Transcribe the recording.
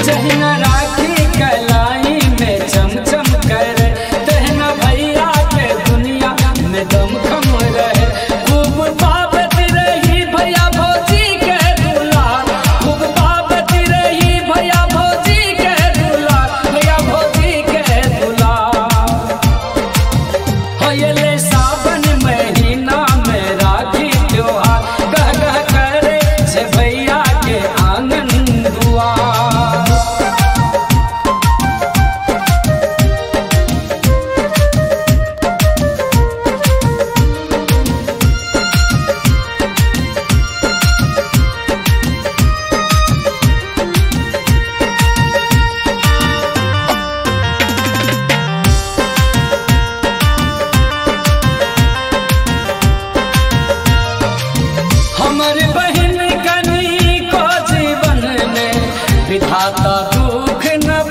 जहना राखी कलाई में चमचम करे, तहना भैया के दुनिया में दम खम रहे। खूब पाबती रही भैया भौजी के दुलार, खूब पाबती रही भैया भौजी के दुलार, भैया भौजी के दुलार। होले सावन महीना में राखी त्योहार, गह गह करे से भैया के आंगन दुआर। हमारी बहन कनी को जीवन में विधाता दुख न